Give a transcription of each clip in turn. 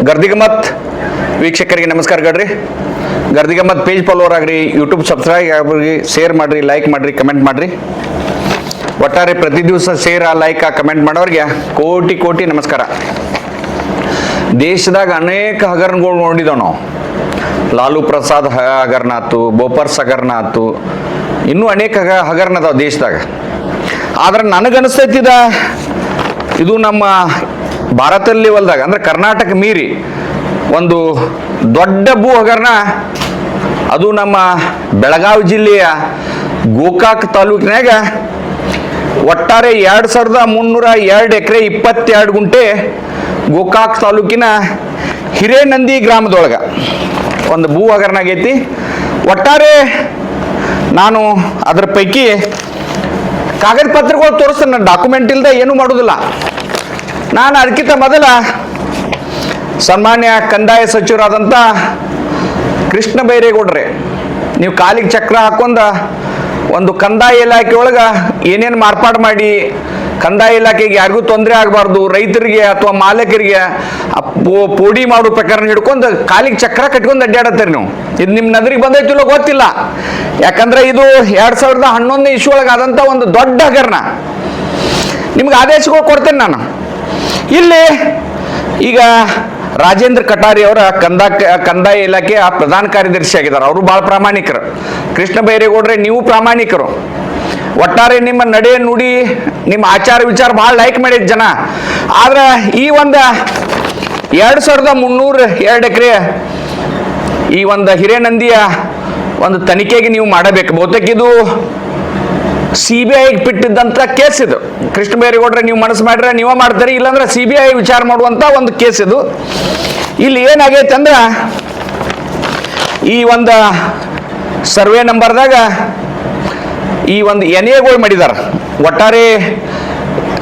ಗರ್ದಿಗಮ್ಮತ್ ವೀಕ್ಷಕರಿಗೆ ನಮಸ್ಕಾರ ಗಡ್ರಿ. Gardigammat page follower ಆಗ್ರಿ, YouTube subscribe ಆಗ್ರಿ, share ಮಾಡಿರಿ, ಲೈಕ್ ಮಾಡಿರಿ, ಕಮೆಂಟ್ ಮಾಡಿರಿ. ಒಟ್ಟಾರೆ ಪ್ರತಿ ದಿವಸ ಶೇರ್ ಲೈಕ್ ಕಮೆಂಟ್ ಮಾಡೋರಿಗೆ ಕೋಟಿ ಕೋಟಿ ನಮಸ್ಕಾರ. ದೇಶದಾಗ ಅನೇಕ ಹಗರಣಗಳು ನೋಡಿದವು ನಾವು. ಲಾಲು ಪ್ರಸಾದ್ ಹಗರಣ ಆಯ್ತು, ಬೋಪರ್ಸ್ ಹಗರಣ ಆಯ್ತು, ಇನ್ನೂ ಅನೇಕ ಹಗರಣ ಅದಾವ ದೇಶದಾಗ. ಆದ್ರೆ ನನಗನ್ನಿಸ್ತೈತಿದ ಇದು ನಮ್ಮ ಭಾರತ ಲೆವೆಲ್ದಾಗ ಅಂದ್ರೆ ಕರ್ನಾಟಕ ಮೀರಿ ಒಂದು ದೊಡ್ಡ ಭೂ ಹಗರಣ. ಅದು ನಮ್ಮ ಬೆಳಗಾವಿ ಜಿಲ್ಲೆಯ ಗೋಕಾಕ್ ತಾಲೂಕಿನಾಗ ಒಟ್ಟಾರೆ 2302 ಎಕರೆ 22 ಗುಂಟೆ ಗೋಕಾಕ್ ತಾಲೂಕಿನ ಹಿರೇನಂದಿ ಗ್ರಾಮದೊಳಗೆ ಒಂದು ಭೂ ಹಗರಣ ಆಗೈತಿ. ಒಟ್ಟಾರೆ ನಾನು ಅದರ ಪೈಕಿ ಕಾಗದ ಪತ್ರಗಳು ತೋರಿಸ್ತೇನೆ, ನಾನು ಡಾಕ್ಯುಮೆಂಟ್ ಇಲ್ಲದೆ ಏನೂ ಮಾಡೋದಿಲ್ಲ. ನಾನು ಅದಕ್ಕಿಂತ ಮೊದಲ ಸನ್ಮಾನ್ಯ ಕಂದಾಯ ಸಚಿವರಾದಂಥ ಕೃಷ್ಣ ಬೈರೇಗೌಡ್ರೆ, ನೀವು ಕಾಲಿಗೆ ಚಕ್ರ ಹಾಕೊಂಡ ಒಂದು ಕಂದಾಯ ಇಲಾಖೆ ಒಳಗೆ ಏನೇನು ಮಾರ್ಪಾಡು ಮಾಡಿ ಕಂದಾಯ ಇಲಾಖೆಗೆ ಯಾರಿಗೂ ತೊಂದರೆ ಆಗಬಾರ್ದು, ರೈತರಿಗೆ ಅಥವಾ ಮಾಲಕರಿಗೆ ಪೋಡಿ ಮಾಡೋ ಪ್ರಕರಣ ಹಿಡ್ಕೊಂಡು ಕಾಲಿಗೆ ಚಕ್ರ ಕಟ್ಕೊಂಡು ಅಡ್ಡಾಡತ್ತೀರಿ ನೀವು. ಇದು ನಿಮ್ಮ ನಗರಿಗೆ ಬಂದೈತಿಲ್ಲೋ ಗೊತ್ತಿಲ್ಲ, ಯಾಕಂದ್ರೆ ಇದು 2011 ಇಶ್ಯೂ ಒಳಗೆ ಆದಂಥ ಒಂದು ದೊಡ್ಡ ಹಗರಣ. ನಿಮ್ಗೆ ಆದೇಶಗಳು ಕೊಡ್ತೇನೆ ನಾನು. ಇಲ್ಲಿ ಈಗ ರಾಜೇಂದ್ರ ಕಟಾರಿ ಅವರ ಕಂದಾಯ ಇಲಾಖೆಯ ಪ್ರಧಾನ ಕಾರ್ಯದರ್ಶಿ ಆಗಿದ್ದಾರೆ. ಅವರು ಭಾಳ ಪ್ರಾಮಾಣಿಕರು. ಕೃಷ್ಣ ಬೈರೇಗೌಡ್ರೆ, ನೀವು ಪ್ರಾಮಾಣಿಕರು. ಒಟ್ಟಾರೆ ನಿಮ್ಮ ನಡೆ ನುಡಿ, ನಿಮ್ಮ ಆಚಾರ ವಿಚಾರ ಭಾಳ ಲೈಕ್ ಮಾಡಿದ ಜನ. ಆದ್ರೆ ಈ ಒಂದು 2302 ಎಕರೆ ಈ ಒಂದು ಹಿರೇನಂದಿಯ ಒಂದು ತನಿಖೆಗೆ ನೀವು ಮಾಡಬೇಕು. ಬಹುತೇಕ ಇದು CBI ಬಿಟ್ಟಿದ್ದಂಥ ಕೇಸ್ ಇದು. ಕೃಷ್ಣ ಬೈರೇಗೌಡ್ರೆ, ನೀವು ಮನಸ್ಸು ಮಾಡ್ರೆ ನೀವೇ ಮಾಡ್ತೀರಿ, ಇಲ್ಲಾಂದ್ರೆ CBI ವಿಚಾರ ಮಾಡುವಂಥ ಒಂದು ಕೇಸ್ ಇದು. ಇಲ್ಲಿ ಏನಾಗೈತೆ ಅಂದ್ರೆ, ಈ ಒಂದು ಸರ್ವೆ ನಂಬರ್ದಾಗ ಈ ಒಂದು ಎನ್ಎಗಳು ಮಾಡಿದ್ದಾರೆ. ಒಟ್ಟಾರೆ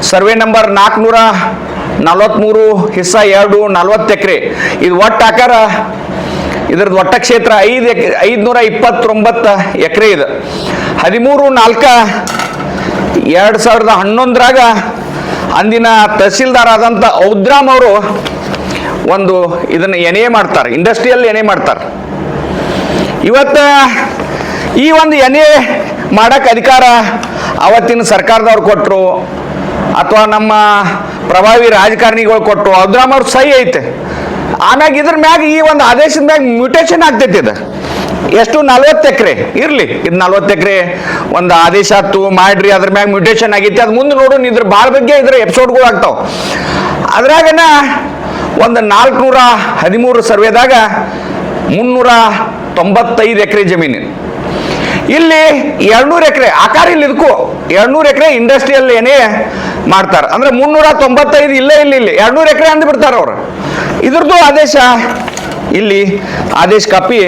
ಸರ್ವೆ ನಂಬರ್ 443 ಹಿಸ್ಸಾ 2 40 ಎಕರೆ. ಇದು ಒಟ್ಟು ಆಕಾರ ಇದ್ರದ್ದು ಒಟ್ಟ ಕ್ಷೇತ್ರ 529 ಎಕರೆ ಇದೆ. 13/4/2011 ಅಂದಿನ ತಹಸೀಲ್ದಾರ್ ಆದಂಥ ಔದ್ರಾಮ್ ಅವರು ಒಂದು ಇದನ್ನು ಎನೆ ಮಾಡ್ತಾರೆ, ಇಂಡಸ್ಟ್ರಿಯಲ್ ಎನೆ ಮಾಡ್ತಾರೆ. ಇವತ್ತು ಈ ಒಂದು ಎನೆ ಮಾಡಕ್ಕೆ ಅಧಿಕಾರ ಅವತ್ತಿನ ಸರ್ಕಾರದವ್ರು ಕೊಟ್ಟರು ಅಥವಾ ನಮ್ಮ ಪ್ರಭಾವಿ ರಾಜಕಾರಣಿಗಳು ಕೊಟ್ಟರು, ಔದ್ರಾಮ್ ಅವ್ರ ಸಹಿ ಐತೆ. ಆಮ್ಯಾಗ ಇದ್ರ ಮ್ಯಾಗ ಈ ಒಂದು ಆದೇಶದ ಮ್ಯಾಗ ಮ್ಯೂಟೇಷನ್ ಆಗ್ತೈತಿ. ಇದು ಎಷ್ಟು 40 ಎಕರೆ ಇರಲಿ, ಇದು 40 ಎಕರೆ ಒಂದು ಆದೇಶ ಆಯ್ತು ಮಾಡ್ರಿ, ಅದ್ರ ಮ್ಯಾಗ ಮ್ಯೂಟೇಷನ್ ಆಗೈತಿ. ಅದು ಮುಂದೆ ನೋಡು, ಇದ್ರ ಭಾಳ ಬಗ್ಗೆ ಇದ್ರ ಎಪಿಸೋಡ್ಗಳು ಆಗ್ತಾವ. ಅದ್ರಾಗನ ಒಂದು 413 ಸರ್ವೆದಾಗ 395 ಎಕರೆ ಜಮೀನು. ಇಲ್ಲಿ 200 ಎಕರೆ ಆಕಾರ, ಇಲ್ಲಿ ಇದಕ್ಕೂ 200 ಎಕರೆ ಇಂಡಸ್ಟ್ರಿಯಲ್ ಏನೇ ಮಾಡ್ತಾರೆ. ಅಂದ್ರೆ 395 ಇಲ್ಲೇ ಇಲ್ಲಿ 200 ಎಕರೆ ಅಂದು ಬಿಡ್ತಾರೆ ಅವರು. ಇದ್ರದ್ದು ಆದೇಶ ಇಲ್ಲಿ ಆದೇಶ ಕಾಪಿ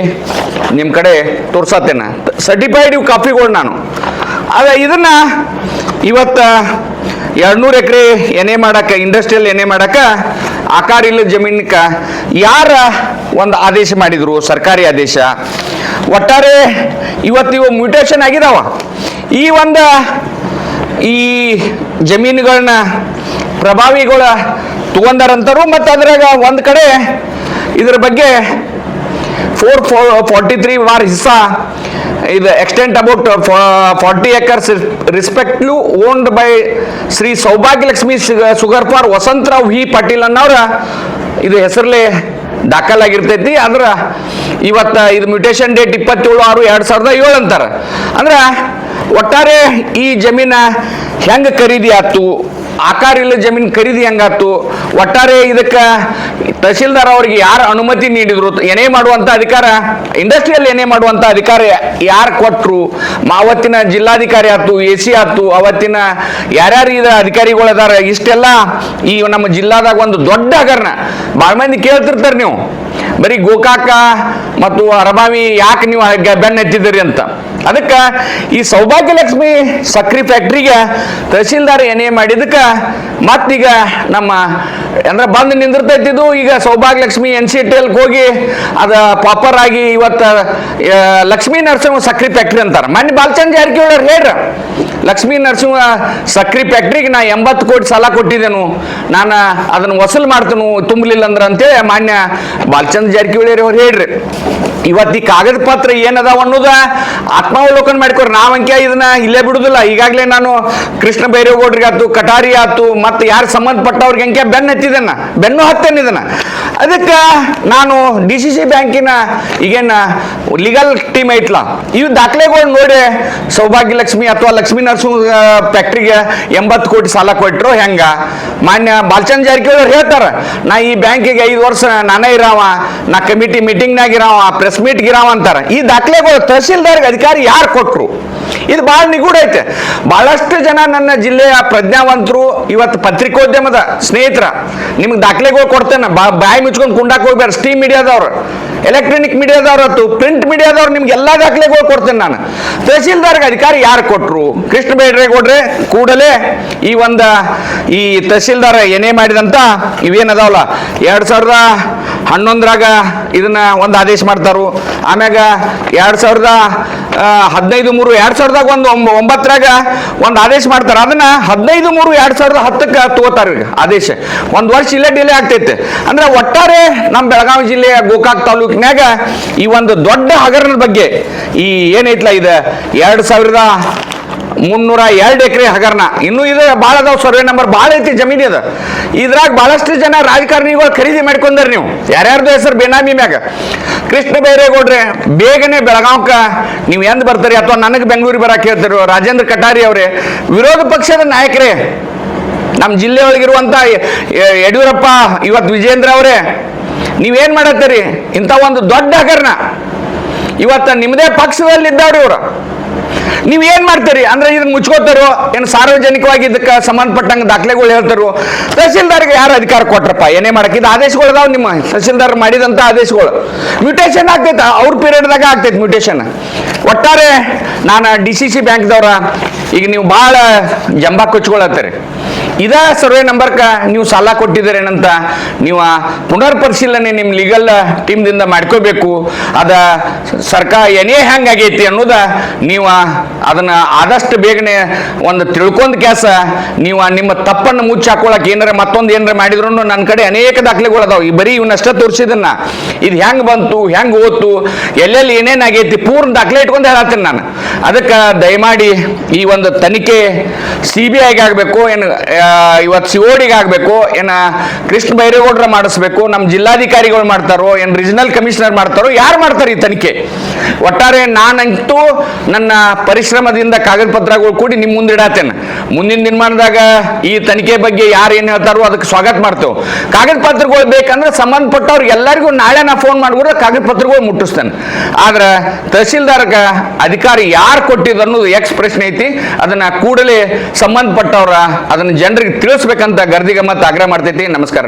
ನಿಮ್ಮ ಕಡೆ ತೋರ್ಸತ್ತೇನೆ, ಸರ್ಟಿಫೈಡ್ ಇವು ಕಾಪಿಗಳು ನಾನು. ಅದೇ ಇದನ್ನ ಇವತ್ತು 200 ಎಕರೆ ಎನೆ ಮಾಡಕ್ಕೆ, ಇಂಡಸ್ಟ್ರಿಯಲ್ ಎನೆ ಮಾಡಕ್ಕೆ ಆಕಾರ ಇಲ್ಲ ಜಮೀನಕ್ಕೆ ಯಾರ ಒಂದು ಆದೇಶ ಮಾಡಿದ್ರು, ಸರ್ಕಾರಿ ಆದೇಶ. ಒಟ್ಟಾರೆ ಇವತ್ತು ಇವು ಮ್ಯೂಟೇಷನ್ ಆಗಿದಾವ. ಈ ಜಮೀನುಗಳನ್ನ ಪ್ರಭಾವಿಗಳ ತಗೊಂಡಾರಂತರು. ಮತ್ತು ಅದ್ರಾಗ ಒಂದು ಕಡೆ ಇದ್ರ ಬಗ್ಗೆ 443 ಹಿಸ್ಸಾ ಇದು extent about 40 acres respectively owned by Shri Saubhagyalakshmi ಸುಗರ್ಪಾರ್ ವಸಂತರಾವ್ ವಿ ಪಾಟೀಲ್ ಅನ್ನೋರ ಇದು ಹೆಸರಲ್ಲೇ ದಾಖಲಾಗಿರ್ತೈತಿ. ಆದ್ರ ಇವತ್ತು ಇದು ಮ್ಯೂಟೇಷನ್ ಡೇಟ್ 27/6/2007 ಅಂತಾರೆ. ಅಂದ್ರೆ ಒಟ್ಟಾರೆ ಈ ಜಮೀನ ಹೆಂಗೆ ಖರೀದಿ ಆಯ್ತು, ಆಕಾರ ಇಲ್ಲ ಜಮೀನು ಖರೀದಿ ಹೆಂಗಾತು, ಒಟ್ಟಾರೆ ಇದಕ್ಕೆ ತಹಸೀಲ್ದಾರ್ ಅವರಿಗೆ ಯಾರು ಅನುಮತಿ ನೀಡಿದ್ರು, ಏನೇ ಮಾಡುವಂಥ ಅಧಿಕಾರ, ಇಂಡಸ್ಟ್ರಿಯಲ್ ಏನೇ ಮಾಡುವಂಥ ಅಧಿಕಾರ ಯಾರು ಕೊಟ್ಟರು, ಅವತ್ತಿನ ಜಿಲ್ಲಾಧಿಕಾರಿ ಆಯ್ತು, AC ಆಯ್ತು, ಅವತ್ತಿನ ಯಾರ್ಯಾರು ಇದ ಅಧಿಕಾರಿಗಳು ಅದಾರ, ಇಷ್ಟೆಲ್ಲ ಈ ನಮ್ಮ ಜಿಲ್ಲಾದಾಗ ಒಂದು ದೊಡ್ಡ ಹಗರಣ. ಭಾಳ ಮಂದಿ ಕೇಳ್ತಿರ್ತಾರೆ, ನೀವು ಬರೀ ಗೋಕಾಕ ಮತ್ತು ಅರಬಾವಿ ಯಾಕೆ ನೀವು ಬೆನ್ನ ಎತ್ತಿದ್ದೀರಿ ಅಂತ. ಅದಕ್ಕೆ ಈ ಸೌಭಾಗ್ಯಲಕ್ಷ್ಮಿ ಸಕ್ರಿ ಫ್ಯಾಕ್ಟ್ರಿಗೆ ತಹಸೀಲ್ದಾರ್ ಏನೇ ಮಾಡಿದಕ್ಕೆ ಮತ್ತೀಗ ನಮ್ಮ ಅಂದ್ರೆ ಬಂದು ನಿಂದಿರ್ತೈತಿದ್ದು. ಈಗ ಸೌಭಾಗ್ಯಲಕ್ಷ್ಮಿ NCTL ಹೋಗಿ ಅದ ಪಾಪರ್ ಆಗಿ ಇವತ್ತು ಲಕ್ಷ್ಮೀ ನರಸಿಂಹ ಸಕ್ರಿ ಫ್ಯಾಕ್ಟ್ರಿ ಅಂತಾರೆ. ಮೊನ್ನೆ ಬಾಲಚಂದ್ರ ಜಾರಕಿಹೊಳಿ ಹೇಳ್ರ ಲಕ್ಷ್ಮೀ ನರಸಿಂಹ ಸಕ್ರಿ ಫ್ಯಾಕ್ಟ್ರಿಗೆ ನಾ 80 ಕೋಟಿ ಸಾಲ ಕೊಟ್ಟಿದ್ದೇನು, ನಾನು ಅದನ್ನು ವಸೂಲು ಮಾಡ್ತೇನೆ ತುಂಬಲಿಲ್ಲ ಅಂದ್ರೆ ಅಂತೇಳಿ ಮಾನ್ಯ ಬಾಲಚಂದ್ರ ಜಾರಕಿಹೊಳಿ ಅವ್ರು ಹೇಳ್ರಿ. ಇವತ್ತು ಈ ಕಾಗದ ಪತ್ರ ಏನದಾವ ಅನ್ನೋದ ಆತ್ಮಾವಲೋಕನ ಮಾಡ್ಕೊರಿ. ನಾವಂಕೆ ಇದನ್ನ ಇಲ್ಲೇ ಬಿಡುದಿಲ್ಲ. ಈಗಾಗಲೇ ನಾನು ಕೃಷ್ಣ ಬೈರೇಗೌಡ್ರಿಗೆ ಆಯ್ತು, ಕಟಾರಿ ಆಯ್ತು, ಮತ್ತು ಯಾರು ಸಂಬಂಧಪಟ್ಟವ್ರಿಗೆ ಅಂಕೆ ಬೆನ್ನು ಹತ್ತೇನೆ ಇದನ್ನ. ಅದಕ್ಕೆ ನಾನು DCC ಬ್ಯಾಂಕಿನ ಈಗೇನ ಲೀಗಲ್ ಟೀಮ್ ಐತ್ಲ, ಇವು ದಾಖಲೆಗಳು ನೋಡಿ ಸೌಭಾಗ್ಯ ಲಕ್ಷ್ಮಿ ಅಥವಾ ಲಕ್ಷ್ಮೀ ನರಸಿಂಹ ಫ್ಯಾಕ್ಟ್ರಿಗೆ 80 ಕೋಟಿ ಸಾಲ ಕೊಟ್ಟರು ಹೆಂಗ. ಮಾನ್ಯ ಬಾಲಚಂದ್ರ ಜಾರಕಿಹೊಳಿ ಅವ್ರು ಹೇಳ್ತಾರ, ನಾ ಈ ಬ್ಯಾಂಕಿಗೆ 5 ವರ್ಷ ನಾನೇ ಇರಾವ, ನಾ ಕಮಿಟಿ ಮೀಟಿಂಗ್ನಾಗ ಇರಾವ, ಪ್ರೆಸ್ ಮೀಟ್ ಗಿರಾವ ಅಂತಾರ. ಈ ದಾಖಲೆಗಳು ತಹಸೀಲ್ದಾರ್ಗೆ ಅಧಿಕಾರಿ ಯಾರು ಕೊಟ್ರು? ಇದು ಬಹಳ ನಿಗೂಢ ಐತೆ. ಬಹಳಷ್ಟು ಜನ ನನ್ನ ಜಿಲ್ಲೆಯ ಪ್ರಜ್ಞಾವಂತರು, ಇವತ್ತು ಪತ್ರಿಕೋದ್ಯಮದ ಸ್ನೇಹಿತರ, ನಿಮ್ಗೆ ದಾಖಲೆಗಳು ಕೊಡ್ತೇನೆ, ಬಾಯಿ ಮುಚ್ಕೊಂಡು ಕುಂಡಾಕ್ ಹೋಗ್ಬೇಡ. ಸ್ಟೀಮ್ ಮೀಡಿಯಾದವ್ರು, ಎಲೆಕ್ಟ್ರಾನಿಕ್ ಮೀಡಿಯಾದವ್ರು ಆಯ್ತು, ಪ್ರಿಂಟ್ ಮೀಡಿಯಾದವ್ರು, ನಿಮ್ಗೆ ಎಲ್ಲಾ ದಾಖಲೆಗಳು ಕೊಡ್ತೇನೆ ನಾನು. ತಹಸೀಲ್ದಾರ್ಗೆ ಅಧಿಕಾರಿ ಯಾರು ಕೊಟ್ರು? ಕೃಷ್ಣ ಬೈರೇಗೌಡ್ರೆ ಕೂಡಲೇ ಈ ತಹಸೀಲ್ದಾರ್ ಏನೇ ಮಾಡಿದಂತ ಇವೇನದಾವಲ್ಲ 2011ರಾಗ ಇದನ್ನ ಒಂದು ಆದೇಶ ಮಾಡ್ತಾರು. ಆಮ್ಯಾಗ 2015/3/2000 9ರಾಗ ಒಂದು ಆದೇಶ ಮಾಡ್ತಾರೆ. ಅದನ್ನ 15/3/2010 ತಗೋತಾರ ಆದೇಶ. ಒಂದು ವರ್ಷ ಇಲ್ಲೇ ಡಿಲೇ ಆಗ್ತೈತೆ. ಅಂದ್ರೆ ಒಟ್ಟಾರೆ ನಮ್ಮ ಬೆಳಗಾವಿ ಜಿಲ್ಲೆಯ ಗೋಕಾಕ್ ತಾಲೂಕಿನಾಗ ಈ ಒಂದು ದೊಡ್ಡ ಹಗರಣದ ಬಗ್ಗೆ ಈ ಏನೈತ್ಲ ಇದು 2302 ಎಕರೆ ಹಗರಣ. ಇನ್ನೂ ಇದು ಭಾಳ ಅದಾವ, ಸರ್ವೆ ನಂಬರ್ ಭಾಳ ಐತಿ, ಜಮೀನು ಅದ. ಇದ್ರಾಗ ಬಹಳಷ್ಟು ಜನ ರಾಜಕಾರಣಿಗಳು ಖರೀದಿ ಮಾಡ್ಕೊಂಡಾರ. ನೀವು ಯಾರ್ಯಾರ್ದು ಹೆಸರು ಬೇನಾಮಿ ಮ್ಯಾಗ. ಕೃಷ್ಣ ಬೈರೇಗೌಡ್ರೆ ಬೇಗನೆ ಬೆಳಗಾವ್ಕ ನೀವು ಎಂದ್ ಬರ್ತೀರಿ, ಅಥವಾ ನನಗೆ ಬೆಂಗಳೂರಿಗೆ ಬರಕ್ಕೆ ಹೇಳ್ತಿರೋ ರಾಜೇಂದ್ರ ಕಟಾರಿ ಅವರೇ, ವಿರೋಧ ಪಕ್ಷದ ನಾಯಕರೇ, ನಮ್ಮ ಜಿಲ್ಲೆಯೊಳಗಿರುವಂತ ಯಡಿಯೂರಪ್ಪ, ಇವತ್ತು ವಿಜೇಂದ್ರ ಅವರೇ, ನೀವೇನ್ ಮಾಡತ್ತೀರಿ? ಇಂಥ ಒಂದು ದೊಡ್ಡ ಹಗರಣ ಇವತ್ತು ನಿಮ್ಮದೇ ಪಕ್ಷದಲ್ಲಿದ್ದವ್ರಿ ಇವರು. ನೀವೇನ್ ಮಾಡ್ತೀರಿ ಅಂದ್ರೆ ಇದನ್ನ ಮುಚ್ಕೋತಾರೋ ಏನು? ಸಾರ್ವಜನಿಕವಾಗಿ ಇದಕ್ಕೆ ಸಂಬಂಧಪಟ್ಟಂಗೆ ದಾಖಲೆಗಳು ಹೇಳ್ತಾರೋ? ತಹಸೀಲ್ದಾರ್ಗೆ ಯಾರು ಅಧಿಕಾರ ಕೊಟ್ರಪ್ಪ ಏನೇ ಮಾಡಕ್ಕೆ? ಇದು ಆದೇಶಗಳು ಅದಾವ, ನಿಮ್ಮ ತಹಸೀಲ್ದಾರ್ ಮಾಡಿದಂತ ಆದೇಶಗಳು. ಮ್ಯೂಟೇಷನ್ ಆಗ್ತೈತೆ, ಅವ್ರ ಪೀರಿಯಡ್ದಾಗ ಆಗ್ತೈತೆ ಮ್ಯೂಟೇಷನ್. ಒಟ್ಟಾರೆ ನಾನು DCC ಬ್ಯಾಂಕ್ದವ್ರ ಈಗ ನೀವು ಭಾಳ ಜಂಬ ಕೊಚ್ಕೊಳತ್ತೀರಿ. ಇದ ಸರ್ವೆ ನಂಬರ್ಕ ನೀವು ಸಾಲ ಕೊಟ್ಟಿದ್ದೀರೇನಂತ ನೀವು ಪುನರ್ ಪರಿಶೀಲನೆ ನಿಮ್ಮ ಲೀಗಲ್ ಟೀಮ್ದಿಂದ ಮಾಡ್ಕೋಬೇಕು. ಅದ ಸರ್ಕಾರ ಏನೇ ಹೆಂಗಾಗೈತಿ ಅನ್ನೋದ ನೀವು ಅದನ್ನ ಆದಷ್ಟು ಬೇಗನೆ ಒಂದು ತಿಳ್ಕೊಂಡ್ ಕೆಲಸ ನೀವು ನಿಮ್ಮ ತಪ್ಪನ್ನು ಮುಚ್ಚಿ ಹಾಕೊಳಕ್ಕೆ ಮತ್ತೊಂದು ಏನಾರ ಮಾಡಿದ್ರು ನನ್ನ ಕಡೆ ಅನೇಕ ದಾಖಲೆಗಳು ಅದಾವ. ಈ ಬರೀ ಇವನ್ನಷ್ಟ ತೋರಿಸಿದನ್ನ ಇದು ಹೆಂಗ್ ಬಂತು, ಹೆಂಗ್ ಓದ್ತು, ಎಲ್ಲೆಲ್ಲಿ ಏನೇನಾಗೈತಿ ಪೂರ್ಣ ದಾಖಲೆ ಇಟ್ಕೊಂಡು ಹೇಳತ್ತೀನಿ ನಾನು. ಅದಕ್ಕೆ ದಯಮಾಡಿ ಈ ಒಂದು ತನಿಖೆ CBIಗೆ ಆಗಬೇಕು, ಏನು ಇವತ್ತು CODಗೆ ಆಗಬೇಕು, ಏನ ಕೃಷ್ಣ ಬೈರೇಗೌಡ್ರ ಮಾಡಿಸ್ಬೇಕು, ನಮ್ಮ ಜಿಲ್ಲಾಧಿಕಾರಿಗಳು ಮಾಡ್ತಾರೋ, ಏನು ರೀಜನಲ್ ಕಮಿಷನರ್ ಮಾಡ್ತಾರೋ, ಯಾರು ಮಾಡ್ತಾರೆ ಈ ತನಿಖೆ? ಒಟ್ಟಾರೆ ನಾನಂತೂ ನನ್ನ ಪರಿಶ್ರಮದಿಂದ ಕಾಗದ ಪತ್ರಗಳು ಕೂಡಿ ನಿಮ್ಮ ಮುಂದೆ ಇಡತ್ತೇನೆ. ಮುಂದಿನ ದಿನಮಾನದಾಗ ಈ ತನಿಖೆ ಬಗ್ಗೆ ಯಾರು ಏನು ಹೇಳ್ತಾರೋ ಅದಕ್ಕೆ ಸ್ವಾಗತ ಮಾಡ್ತೇವೆ. ಕಾಗದ ಪತ್ರಗಳು ಬೇಕಂದ್ರೆ ಸಂಬಂಧಪಟ್ಟವ್ರಿಗೆ ಎಲ್ಲರಿಗೂ ನಾಳೆ ನಾ ಫೋನ್ ಮಾಡ್ಬಿಟ್ರೆ ಕಾಗದ ಪತ್ರಗಳು ಮುಟ್ಟಿಸ್ತೇನೆ. ಆದ್ರೆ ತಹಸೀಲ್ದಾರ್ಗ ಅಧಿಕಾರಿ ಯಾರು ಕೊಟ್ಟಿದ್ದು ಅನ್ನೋದು ಪ್ರಶ್ನೆ ಐತಿ. ಅದನ್ನ ಕೂಡಲೇ ಸಂಬಂಧಪಟ್ಟವ್ರ ಅದನ್ನ ಜನರಿಗೆ ತಿಳಿಸ್ಬೇಕಂತ ಗರ್ದಿಗೆ ಮತ್ತೆ ಆಗ್ರಹ ಮಾಡ್ತೈತಿ. ನಮಸ್ಕಾರ.